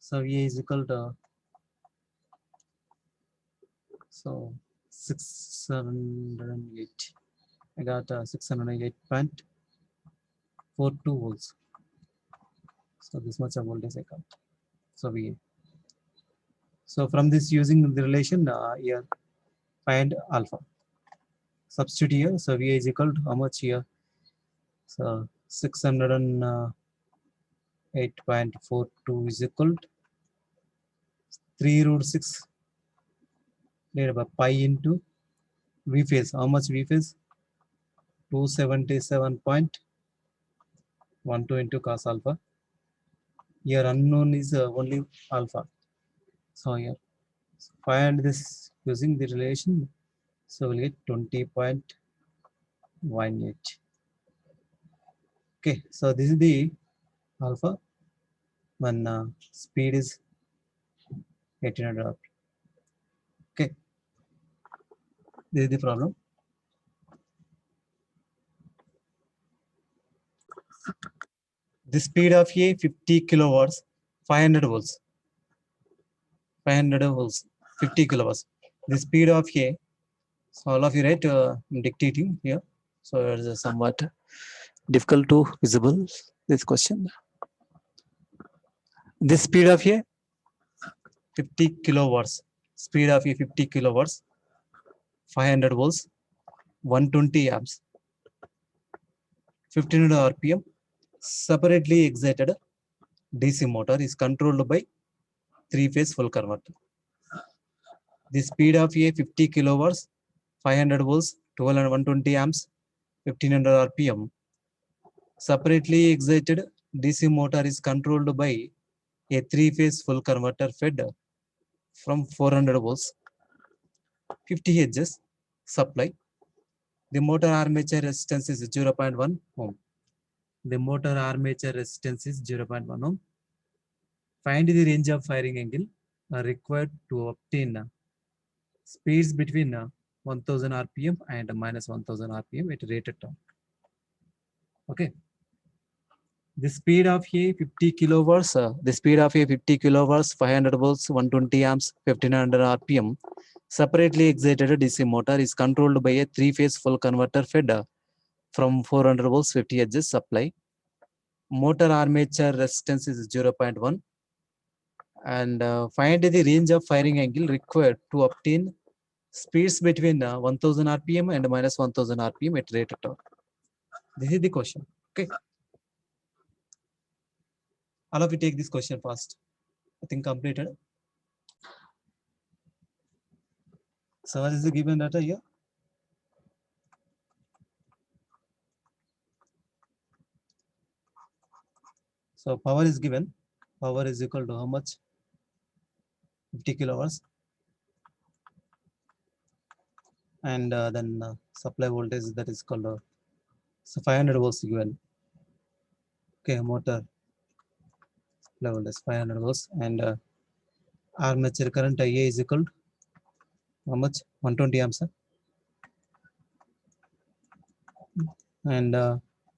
So VA is equal to, so 608. I got 608.42 volts. So this much of voltage I got. So VA. So from this, using the relation here, find alpha. Substitute here. So VA is equal to how much here? So 608.42 is equal to 3 root 6 divided by pi into V phase. How much V phase? 277.12 into cos alpha. Here unknown is only alpha. So here find this using the relation. So we'll get 20.18. Okay, so this is the alpha when speed is 1800 RPM. Okay, this is the problem. The speed of a 50 kilowatts, 500 volts, 500 volts, 50 kilowatts. The speed of a, so all of you write, I'm dictating here. So it's somewhat difficult to visible this question. The speed of a 50 kilowatts, speed of a 50 kilowatts, 500 volts, 120 amps, 1500 RPM, separately excited DC motor is controlled by 3-phase full converter. The speed of a 50 kilowatts, 500 volts, 12 and 120 amps, 1500 RPM, separately excited DC motor is controlled by a 3-phase full converter fed from 400 volts, 50 Hz supply. The motor armature resistance is 0.1 ohm. The motor armature resistance is 0.1 ohm. Find the range of firing angle required to obtain speeds between 1000 RPM and minus 1000 RPM at rated torque. Okay. The speed of a 50 kilowatts, the speed of a 50 kilowatts, 500 volts, 120 amps, 1500 RPM, separately excited DC motor is controlled by a 3-phase full converter fed from 400 volts 50 Hz supply. Motor armature resistance is 0.1, and find the range of firing angle required to obtain speeds between 1000 RPM and minus 1000 RPM at rated torque. This is the question. Okay. All of you take this question first. I think completed. So what is the given data here? So power is given. Power is equal to how much? 50 kilowatts. And then supply voltage that is called so 500 volts given. Okay, motor supply voltage 500 volts, and armature current IA is equal to how much? 120 amps. And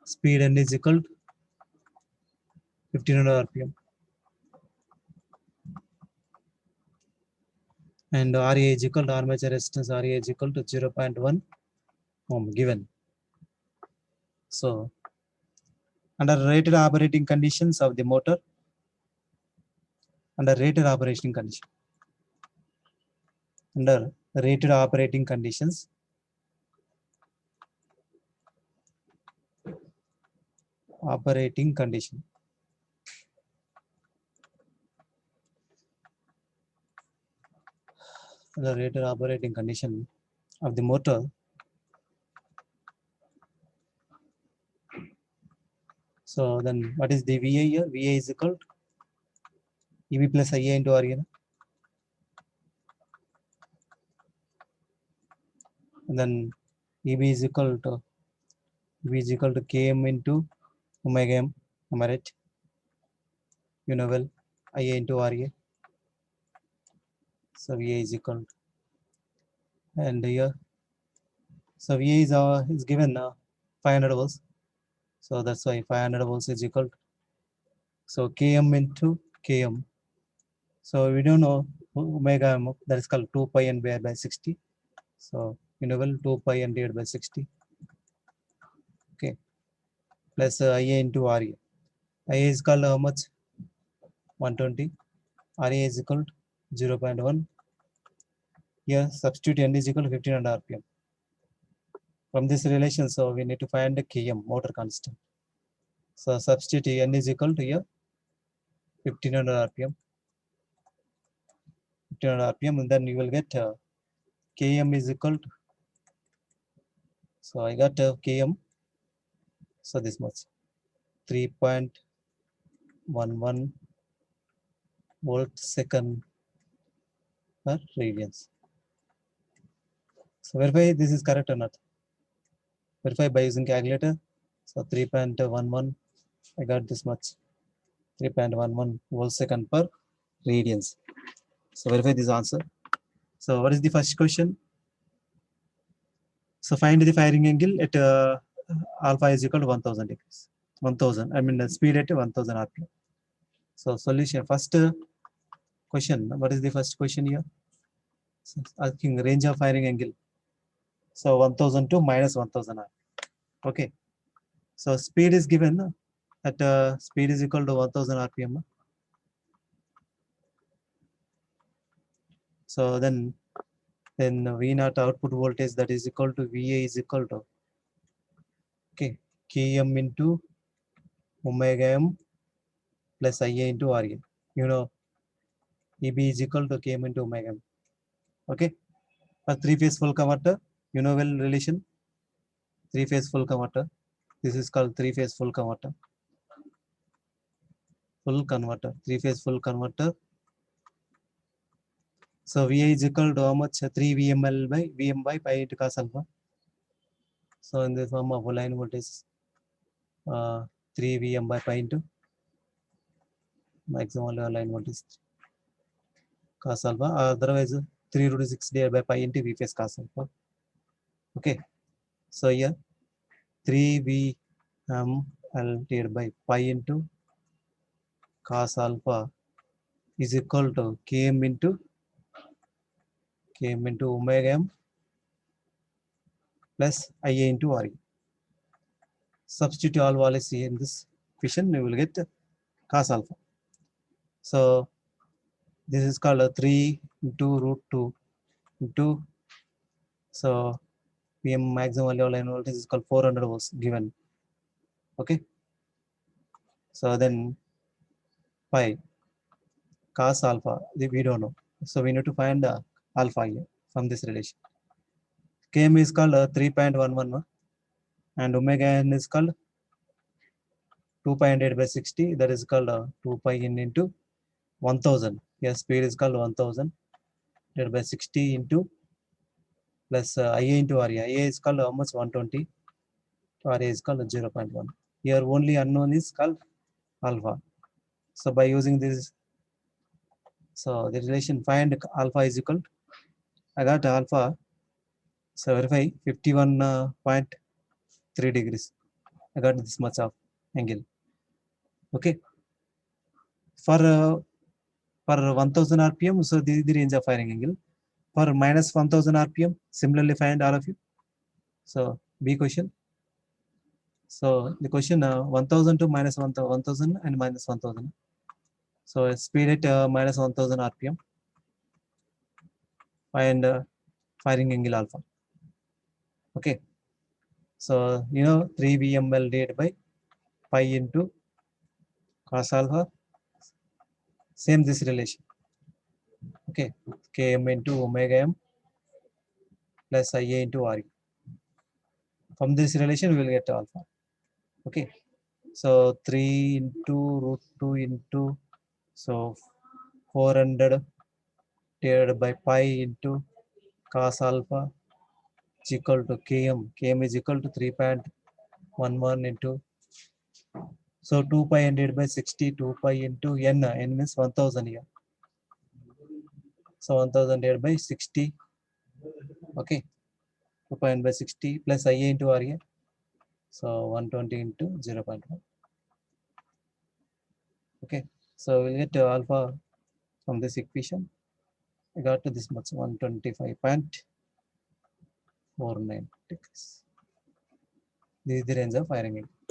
speed N is equal to 1500 RPM. And RA is equal to armature resistance, RA is equal to 0.1 ohm given. So under rated operating conditions of the motor, under rated operating condition, under rated operating conditions, operating condition, the rated operating condition of the motor, so then what is the VA here? VA is equal to EB plus IA into RA. And then EB is equal to Km into omega m. Am I right? You know well, IA into RA. So VA is equal to, and here, so VA is given 500 volts. So that's why 500 volts is equal to, so Km into Km So we don't know omega m, that is called 2 pi n by 60. So interval 2 pi n divided by 60. Okay, plus IA into RA. IA is called how much? 120. RA is equal to 0.1. Here substitute n is equal to 1500 RPM. From this relation, so we need to find the Km, motor constant. So substitute n is equal to here 1500 RPM. 1500 RPM, and then you will get Km is equal to, so I got Km, so this much, 3.11 volt second per radians. So verify this is correct or not. Verify by using calculator. So 3.11, I got this much, 3.11 volt second per radians. So verify this answer. So what is the first question? So find the firing angle at alpha is equal to 1000 degrees. 1000, I mean the speed at 1000 RPM. So solution, first question, what is the first question here? So asking range of firing angle. So 1000 to minus 1000 RPM. Okay. So speed is given at speed is equal to 1000 RPM. So then V naught output voltage, that is equal to VA is equal to, okay, Km into omega m plus IA into RA. You know, EB is equal to Km into omega m. Okay. For three-phase full converter, you know well relation, three-phase full converter. This is called three-phase full converter. Full converter, three-phase full converter. So VA is equal to how much? 3 VML by VM by pi into cos alpha. So in the form of line voltage, 3 VM by pi into maximum line voltage cos alpha. Otherwise 3 root 6 divided by pi into V phase cos alpha. Okay. So here 3 VML divided by pi into cos alpha is equal to Km into omega m plus IA into RE. Substitute all values in this equation, you will get cos alpha. So this is called 3 into root 2 into, so PM maximum value line voltage is called 400 volts given. Okay. So then pi cos alpha, we don't know. So we need to find alpha here from this relation. Km is called 3.11 and omega n is called 2.8 by 60. That is called 2 pi n into 1000. Yes, speed is called 1000 divided by 60 into plus IA into RA. IA is called how much? 120. RA is called 0.1. Here only unknown is called alpha. So by using this, so the relation find alpha is equal to, I got alpha, so verify 51.3 degrees. I got this much of angle. Okay. For 1000 RPM, so this is the range of firing angle. For minus 1000 RPM, similarly find all of you. So B question. So the question 1000 to minus 1000 and minus 1000. So speed at minus 1000 RPM. Find firing angle alpha. Okay. So you know 3 VML divided by pi into cos alpha. Same this relation. Okay. Km into omega m plus IA into RE. From this relation we will get alpha. Okay. So 3 into root 2 into, so 400 divided by pi into cos alpha is equal to Km. Km is equal to 3.11 into, so 2 pi n divided by 60, 2 pi into n. N means 1000 here. So 1000 divided by 60. Okay. 2 pi n by 60 plus IA into RA. So 120 into 0.1. Okay. So we'll get alpha From this equation, I got to this much 125.49 degrees. This is the range of firing angle.